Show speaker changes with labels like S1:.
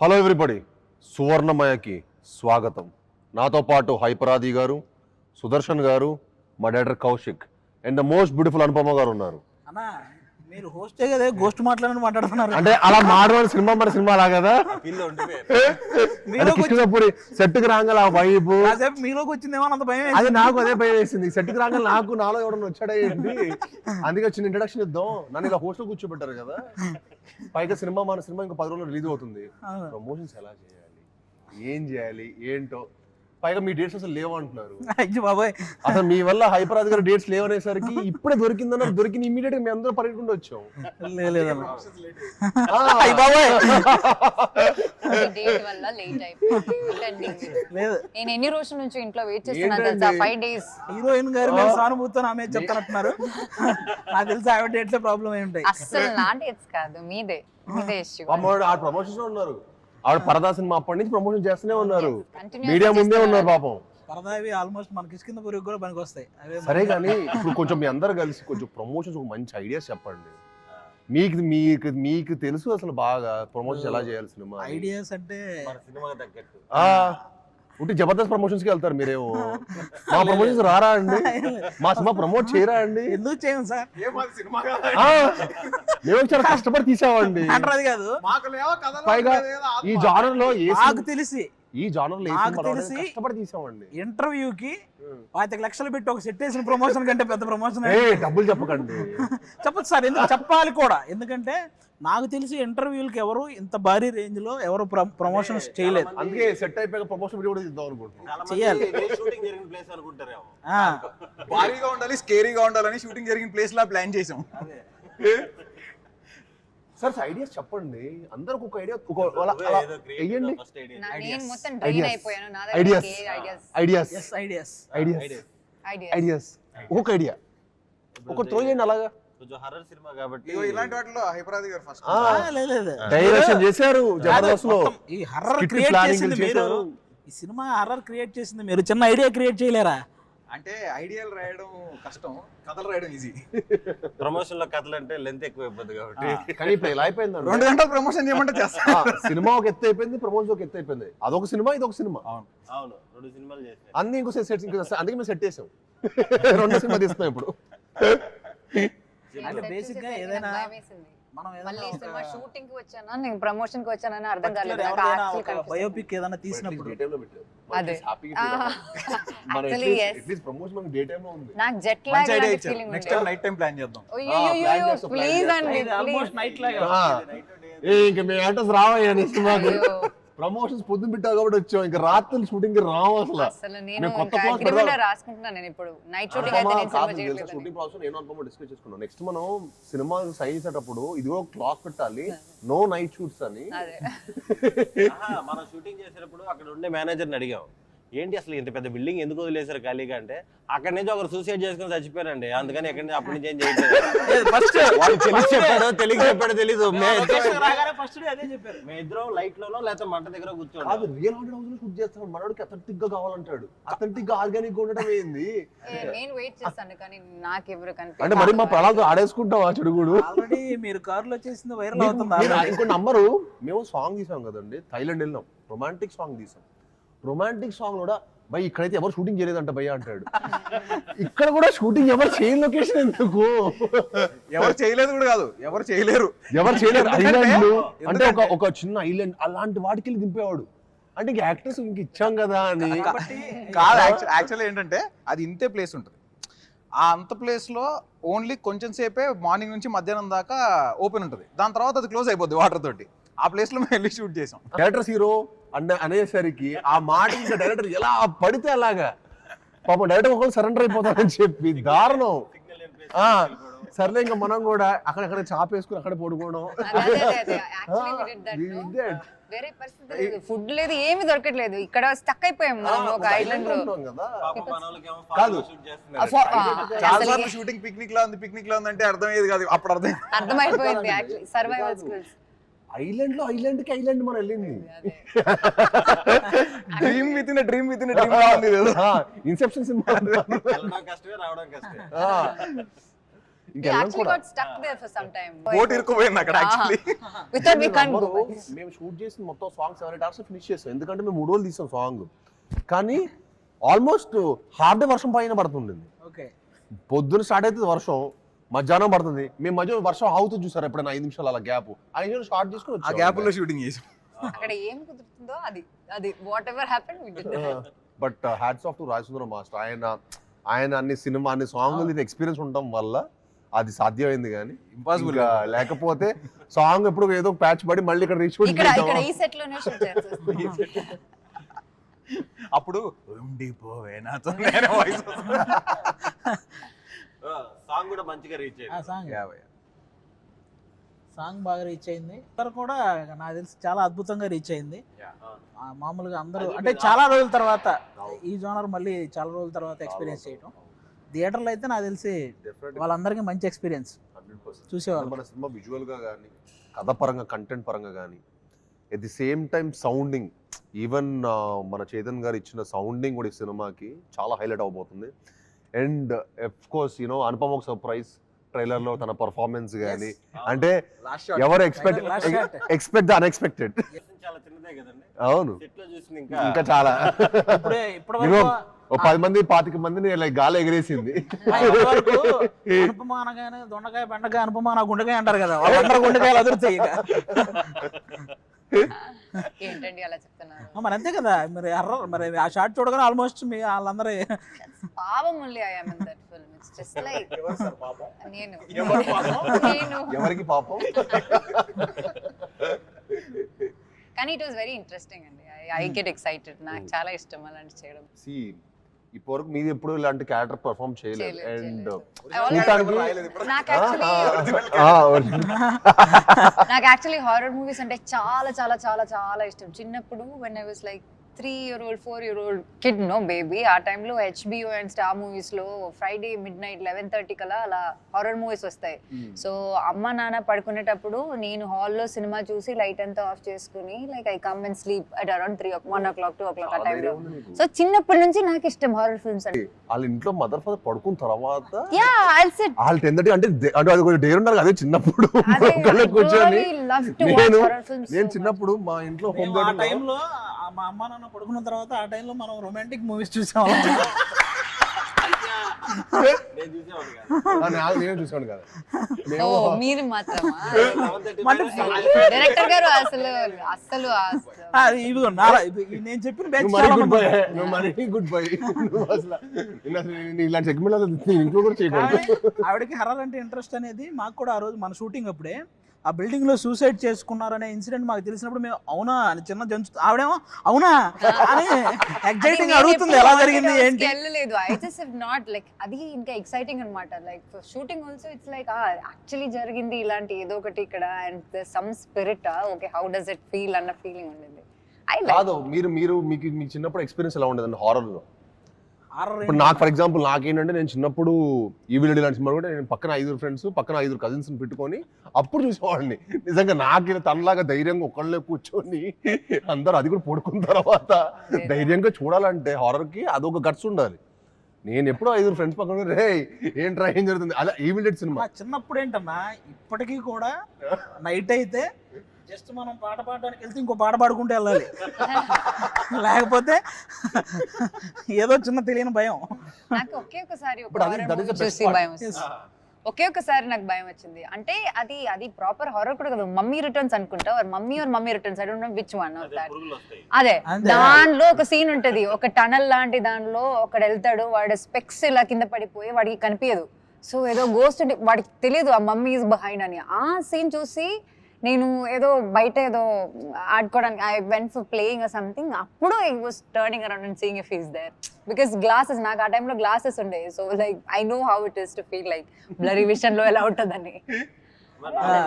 S1: Hello everybody, సువర్ణమయకి స్వాగతం. నాతో పాటు హైపరాది గారు, సుదర్శన్ గారు, మా director Kaushik and the most beautiful Anupama గారు ఉన్నారు.
S2: అన్నా మీరు హోస్టే కదా, గోస్ట్ మాట్లాడుతున్నారు
S1: అంటే అలా మాట్లాడే సినిమా మన సినిమా లా కదా. కృష్ణపూరి సెట్కి రాగల ఆ వైపు
S2: మీలోకి వచ్చిందేమో అంత భయం.
S1: అది నాకు అదే భయం వేసింది. సెట్కి రాగల నాలో ఎవడన్నా వచ్చాడేంటి, అందుకే వచ్చిన ఇంట్రడక్షన్ ఇద్దాం. నన్ను ఇలా హోస్ట్ లో కూర్చోబెట్టారు కదా. పైగా మన సినిమా ఇంకా 10 రోజులు రిలీజ్ అవుతుంది. ప్రమోషన్స్ ఎలా చేయాలి, ఏం చేయాలి ఏంటో, పైగా మీ డేట్స్ అసలు లేవంటున్నారు.
S2: బాబాయ్
S1: అసలు మీ వల్ల హైపరాజ్ గారు డేట్స్ లేవనేసరికి ఇప్పుడే దొరికిందన్నారు. దొరికిన ఇమీడియట్ గా మీ అందరూ పరిగెట్టుకుంటూ వచ్చాం.
S3: నేను ఎన్ని రోజుల నుంచి ఇంట్లో వెయిట్ చేస్తున్నాను తెలుసా? 5 days.
S2: హీరోయిన్ గారు మేము సానుభూతితో ఆమె చెప్తానంటున్నారు. నాకు తెలిసి ఆవిడ డేట్స్ ప్రాబ్లం ఏమి ఉంటాయి.
S3: అసలు నా డేట్స్ కాదు, మీదే ఇష్యూ.
S1: ఆ ప్రమోషన్స్ లో ఉన్నారు. ఆవిడ పరదా సినిమా అప్పటి నుంచి ప్రమోషన్ చేస్తూనే ఉన్నారు. మీడియా ముందే ఉన్నారు పాపం.
S2: పరదావి ఆల్మోస్ట్ మనకి కింద పురుగు కూడా పనికి వస్తాయి.
S1: సరే కానీ ఇప్పుడు కొంచెం మీ అందరు కలిసి కొంచెం ప్రమోషన్స్ ఒక మంచి ఐడియాస్ చెప్పండి. మీకు తెలుసు అసలు బాగా ప్రమోషన్స్ ఎలా చేయాలి సినిమా
S2: ఐడియాస్ అంటే.
S1: ఉంటే జబర్దస్త్ ప్రమోషన్స్ కి వెళ్తారు మీరేమో. మా ప్రమోషన్స్ రారా అండి, మా సినిమా ప్రమోట్ చేయరా అండి?
S2: ఎందుకు చేయం సార్,
S1: మేము చాలా కష్టపడి తీసామండి.
S2: అది కాదు
S1: పైగా ఈ జానర్ లో
S2: నాకు తెలిసి
S1: కష్టపడి తీసామండి.
S2: ఇంటర్వ్యూకి 25 లక్షలు పెట్టి ఒక సెట్ వేసిన ప్రమోషన్ కంటే పెద్ద ప్రమోషన్.
S1: డబ్బులు చెప్పకండి.
S2: చెప్పదు సార్, ఎందుకు చెప్పాలి కూడా. ఎందుకంటే నాకు తెలిసి ఇంటర్వ్యూలకి ఎవరు ఇంత భారీ రేంజ్ లో ఎవరు ప్రమోషన్స్ చేయలేదు.
S1: అందుకే సెట్ అయిపోయాక ప్రమోషన్ వీడియో కూడా ఇద్దాం అనుకుంటున్నాం.
S2: చేయాలి.
S4: భారీగా ఉండాలి, స్కేరీగా ఉండాలని షూటింగ్ జరిగిన ప్లేస్ లా ప్లాన్ చేసాం.
S1: సార్ ఐడియాస్ చెప్పండి. అందరికి ఒక ఐడియా ఒక ఐడియా ఒక త్రో చేయండి. అలాగా
S4: ఇలాంటి వాటిలో హైపరాది గారు ఫస్ట్
S1: డైరెక్షన్ చేశారు జబర్దస్త్ లో.
S2: ఈ హర్రర్ క్రియేట్ చేసింది మీరు, ఈ సినిమా హర్రర్ క్రియేట్ చేసింది మీరు. చిన్న ఐడియా క్రియేట్ చేయలేరా?
S4: అంటే ఐడియాలు రాయడం కష్టం, కథలు రాయడం ఈజీ.
S5: ప్రమోషన్ లో కథలు అంటే లెంత్ ఎక్కువ అయిపోద్ది కాబట్టి.
S1: కానీ ఇప్పుడు ఇలా అయిపోయింది,
S4: 2 గంటలు ప్రమోషన్ చేయమంటే చేస్తా.
S1: సినిమా ఒక ఎత్తు అయిపోయింది, ప్రమోషన్ ఒక ఎత్తు అయిపోయింది. అదొక సినిమా, ఇదొక సినిమా.
S5: అవును 2 సినిమాలు చేసాం.
S1: అన్ని ఇంకో సెట్, అందుకే మేము సెట్ చేసాం. 2 సినిమా తీస్తున్నాం ఇప్పుడు.
S2: అంటే బేసిక్ గా ఏదైనా మనం
S3: షూటింగ్ కి వచ్చానా నేను ప్రమోషన్ కి వచ్చానని అర్థం కాలేదు.
S2: బయోపిక్ ఏదైనా తీసినప్పుడు
S3: నాకు jet lag feeling
S4: next time night time plan చేద్దాం.
S3: ప్లీజ్ అండి,
S2: ఆల్మోస్ట్ నైట్ లాగా.
S1: ఇంకా మేము యాక్టర్స్ రావయ్యా సినిమాకి. ప్రమోషన్స్ పొద్దున పెట్టావు కాబట్టి వచ్చాం. ఇంకా రాత్రి షూటింగ్ రావు
S3: అసలు. నేను రాసుకుంటున్నాను. నేను ఇప్పుడు నైట్ షూటింగ్ అయితే నేను సినిమా చేయలేదు.
S1: షూటింగ్ ప్రాసెస్ నేను అనుకోమో డిస్కస్ చేసుకున్నాం. నెక్స్ట్ మనం సినిమా సైన్ చేసేటప్పుడు ఇదిగో క్లాక్ పెట్టాలి, నో నైట్ షూట్స్ అని.
S5: మనం షూటింగ్ చేసేటప్పుడు అక్కడ ఉండే మేనేజర్ని అడిగాం, ఏంటి అసలు ఇంత పెద్ద బిల్డింగ్ ఎందుకు వదిలేసారు ఖాళీగా అంటే, అక్కడ నుంచి ఒకరు సూసైడ్ చేసుకుని చచ్చిపోయారండి, అందుకని ఎక్కడి నుంచి అప్పటి నుంచి ఏం చేయలేదు. చెప్పాడో తెలీదు. మేమిద్దరం లైట్ లోనో లేకపోతే మంట దగ్గర కూర్చోండి.
S1: అది రియల్ హాంటెడ్ హౌస్ లో షూట్ చేస్తాడు. మనోడికి అథెంటిక్ గా కావాలంటాడు. అథెంటిక్ గా ఆర్గానిక్ ఉండడం ఏంది?
S3: నేను వెయిట్ చేస్తాను కానీ నాకు ఎవరు కనిపించలేదు.
S1: అంటే మరి మా ప్రళాద్ ఆడేసుకుంటాం ఆ చెడుగుడు.
S2: ఆల్రెడీ మీరు కారులో చేసింది వైరల్ అవుతుంది.
S1: ఇంకో నంబరు మేము సాంగ్ తీసాం కదండి, థైలాండ్ వెళ్ళినాం, రొమాంటిక్ సాంగ్ తీసాం. రొమాంటిక్ సాంగ్ కూడా భయ్ ఇక్కడైతే ఎవరు షూటింగ్ చేయలేదంట భయ్య అంటాడు. ఇక్కడ కూడా షూటింగ్ ఎవరు చేయని లొకేషన్ ఎందుకు?
S4: ఎవరు చేయలేదు కూడా కాదు, ఎవరు చేయలేరు.
S1: ఐలాండ్ అంటే ఒక చిన్న ఐలాండ్ అలాంటి వాటికి వెళ్ళి దింపేవాడు. అంటే ఇంక యాక్టర్స్ ఇంక ఇచ్చాం కదా అని
S4: కాదు. యాక్చువల్లీ ఏంటంటే అది ఇంతే ప్లేస్ ఉంటుంది. ఆ అంత ప్లేస్ లో ఓన్లీ కొంచెం సేపే మార్నింగ్ నుంచి మధ్యాహ్నం దాకా ఓపెన్ ఉంటుంది. దాని తర్వాత అది క్లోజ్ అయిపోద్ది వాటర్ తోటి. ఆ ప్లేస్ లో మేము వెళ్ళి షూట్ చేసాం.
S1: డైరెక్టర్స్ హీరో అనేసరికి ఆ మాట ఇంకా డైరెక్టర్ ఎలా పడితే అలాగా పాపం డైరెక్టర్ ఒకళ్ళు సరెండర్ అయిపోతారని చెప్పి దారుణం. సర్లే ఇంకా మనం కూడా అక్కడక్కడ చాపేసుకుని అక్కడ పడుకోవడం.
S3: వేరే పరిస్థితి లేదు, ఫుడ్ లేదు, ఏమి దొరకట్లేదు. ఇక్కడ స్టక్ అయిపోయాం మనం ఒక ఐలాండ్ లో.
S4: చాలా షూటింగ్ పిక్నిక్ లో ఉంది అంటే అర్థమయ్యేది కాదు. అప్పుడు
S3: అర్థమైపోయింది యాక్చువల్లీ సర్వైవల్ స్కిల్స్.
S1: ఐలాండ్ కి ఐలాండ్ మనం వెళ్ళింది.
S4: Dream with in dream
S1: inception cinema. ఇంకెళ్ళం
S3: actually
S1: కూడా.
S3: got stuck there for some time.
S4: Boat ఇరుక్కుపోయింది అక్కడ actually.
S3: We thought we can't go.
S1: మేము షూట్ చేసిన మొత్తం సాంగ్ 7-8 hours ఫినిష్ చేసాం, ఎందుకంటే మేము 3 రోజులు తీసాం సాంగ్. కానీ ఆల్మోస్ట్ హాఫ్ డే వర్షం పైన పడుతుండింది.
S2: ఓకే.
S1: పొద్దున స్టార్ట్ అవుతుంది వర్షం, మధ్యాహ్నం పడుతుంది. మేము మధ్య వర్షం ఆగుతుంది చూసారు ఎప్పుడైనా 5 నిమిషాలు అలా గ్యాప్, 5 నిమిషాలు స్టార్ట్ చేసుకుని
S4: ఆ గ్యాప్ లో షూటింగ్ చేసాం.
S3: అక్కడ ఏం కుదురుతుందో అది whatever happen we did.
S1: But hats off to Rajasundaram master. ఆయన అన్ని సినిమా అన్ని సాంగ్ ఎక్స్పీరియన్స్ ఉండడం వల్ల అది సాధ్యమైంది. కానీ
S4: ఇంపాసిబుల్
S1: లేకపోతే సాంగ్ ఎప్పుడు ఏదో ప్యాచ్ పడి మళ్ళీ ఇక్కడ రీచ్
S3: ఇక్కడ ఈ సెట్ లోనే షూట్ చేస్తాం.
S4: అప్పుడు ఉండిపోవే నాతో నేనే వాయిస్
S5: సాంగ్ కూడా మంచిగా రీచ్
S2: ఆ సాంగ్
S4: యాభై.
S2: సాంగ్ బాగా రీచ్ అయింది. అందరు కూడా నాకు తెలిసి చాలా అద్భుతంగా రీచ్ అయింది. మామూలుగా అందరూ అంటే చాలా రోజుల తర్వాత ఈ జోనర్ మళ్ళీ చాలా రోజుల తర్వాత ఎక్స్పీరియన్స్ చేయటం. థియేటర్లో అయితే నాకు తెలిసి వాళ్ళందరికీ మంచి ఎక్స్పీరియన్స్ చూసేవాళ్ళు.
S1: మన సినిమా విజువల్ గా కానీ, కథ పరంగా, కంటెంట్ పరంగా కానీ, at the same time sounding, even మన చైతన్ గారు ఇచ్చిన సౌండింగ్ కూడా ఈ సినిమాకి చాలా హైలైట్ అవబోతుంది. అండ్ ఆఫ్ కోర్స్ అనుపమ ఒక సర్ప్రైజ్ ట్రైలర్ లో తన పర్ఫార్మెన్స్ కానీ, అంటే ఎవరు ఎక్స్పెక్ట్ ద అన్ఎక్స్పెక్టెడ్.
S5: చాలా చిన్నదే కదండి.
S1: అవును,
S5: సెట్ లో చూసిన
S1: ఇంకా చాలా
S2: ఇప్పటివరకు
S1: 10 మంది 25 మందిని లైక్ గాలి ఎగిరేసింది.
S2: అనుపమ అనగానే దొండకాయ బెండకాయ అనుపమ నా గుండెకాయ అంటారు కదా, వాళ్ళందరూ గుండెకాయలు అదురుతాయి.
S3: ఏంటండి అలా చెప్తున్నారు?
S2: మరి అంతే కదా, మరి ఆ షార్ట్ చూడగానే ఆల్మోస్ట్ మీ వాళ్ళందరూ
S3: పాపం only I am in that film. It's just like నేను
S1: ఎవరికి పాపం.
S3: కానీ ఇట్ వాస్ వెరీ ఇంట్రెస్టింగ్ అండి. I get excited. నాకు చాలా ఇష్టం అలాంటి చేయడం.
S1: ఇప్పటివరకు మీరు ఎప్పుడు ఇలాంటి క్యారెక్టర్ పర్ఫామ్ చేయలేదు. అండ్
S3: నాకు యాక్చువల్లీ హారర్ మూవీస్ అంటే చాలా చాలా చాలా చాలా ఇష్టం. చిన్నప్పుడు when I was like 3-year-old 4-year-old kid, no baby, ఆ టైంలో HBO అండ్ స్టార్ మూవీస్ లో ఫ్రైడే midnight 11:30 కలా అలా హారర్ మూవీస్ వస్తాయి. సో అమ్మ నాన్న పడుకునేటప్పుడు నేను హాల్లో సినిమా చూసి లైట్ అంతా ఆఫ్ చేసుకుని like I come and sleep at around 1 o'clock 2 o'clock ఆ టైంలో. సో చిన్నప్పటి నుంచి నాకు ఇష్టం హారర్ ఫిల్మ్స్ అంటే.
S1: వాళ్ళ ఇంట్లో మదర్ ఫాదర్ పడుకున్న తర్వాత
S3: I'll sit
S1: వాళ్ళు 10:30 అంటే అది కొంచెం డేర్ ఉన్నారు అదే చిన్నప్పుడు కూర్చొని. నేను చిన్నప్పుడు మా ఇంట్లో హోమ్
S2: ఆ టైంలో మా అమ్మ నాన్న పడుకున్న తర్వాత ఆ టైంలో మనం రొమాంటిక్ మూవీస్ చూసాం.
S1: నేను చూసాను కదా.
S3: మీరు మాత్రమా? డైరెక్టర్ గారు అసలు
S2: ఇదిగో నేను చెప్పిన
S1: గుడ్ బై. ఇలాంటి సెగ్మెంట్ ఇంట్లో కూడా చేయకూడదు.
S2: ఆవిడకి హర్రర్ అంటే ఇంట్రెస్ట్ అనేది మాకు కూడా ఆ రోజు మన షూటింగ్ అప్పుడే ఆ బిల్డింగ్ లో సూసైడ్ చేసుకున్నారనే ఇన్సిడెంట్ మాకు తెలిసినప్పుడు మేము అవునా అని చిన్న జంతు ఆవిడేమో అవునా అని ఎక్సైటింగ్ అడుగుతుంది ఎలా జరిగింది ఏంటి.
S3: వెళ్ళలేదు. I just have not like అది ఇంకా ఎక్సైటింగ్ అన్నమాట. Like for shooting also it's like actually జరిగింది ఇలాంటి ఏదో ఒకటి ఇక్కడ and some spirit okay how does it feel అన్న ఫీలింగ్ ఉండేది.
S1: కాదు మీకు చిన్నప్పుడు ఎక్స్పీరియన్స్ ఎలా ఉండేదండి హారర్ లో? ఇప్పుడు నాకు ఫర్ ఎగ్జాంపుల్ నాకేంటంటే నేను చిన్నప్పుడు ఈవిల్ డెడ్ లాంటి సినిమా కూడా నేను పక్కన 5 ఫ్రెండ్స్ పక్కన 5 కజిన్స్ పెట్టుకొని అప్పుడు చూసేవాడిని. నిజంగా నాకు తనలాగా ధైర్యంగా ఒకళ్ళే కూర్చొని అందరూ అది కూడా పడుకున్న తర్వాత ధైర్యంగా చూడాలంటే హారర్ కి అదొక గట్స్ ఉండాలి. నేను ఎప్పుడో 5 ఫ్రెండ్స్ పక్కన రే ఏంట్రా ఏం జరుగుతుంది అలా ఈవిల్ డెడ్ సినిమా.
S2: చిన్నప్పుడు ఏంటన్నా ఇప్పటికీ కూడా నైట్ అయితే జస్ట్ మనం పాట పాడడానికి వెళ్తే ఇంకో పాట పాడుకుంటూ వెళ్ళాలి, లేకపోతే ఏదో చిన్న తెలియని భయం.
S3: నాకు ఒకే ఒకసారి నాకు భయం వచ్చింది. అంటే అది ప్రాపర్ హారర్ కూడా కదా, మమ్మీ రిటర్న్స్ అనుకుంటా, mummy returns I don't know which one of that. అదే దానిలో ఒక సీన్ ఉంటది, ఒక టనల్ లాంటి దానిలో ఒకడు వెళ్తాడు, వాడు స్పెక్స్ ఇలా కింద పడిపోయి వాడికి కనిపించదు. సో ఏదో గోస్ట్ వాడికి తెలియదు ఆ మమ్మీ ఈజ్ బిహైండ్ అని. ఆ సీన్ చూసి నేను ఏదో బయట ఏదో ఆడుకోవడానికి I went for playing or something, అప్పుడు I was turning around and seeing if he's there because glasses నాకు ఆ టైంలో గ్లాసెస్ ఉండే. So like I know how it is to feel like blurry vision లో ఎలా ఉంటుందని.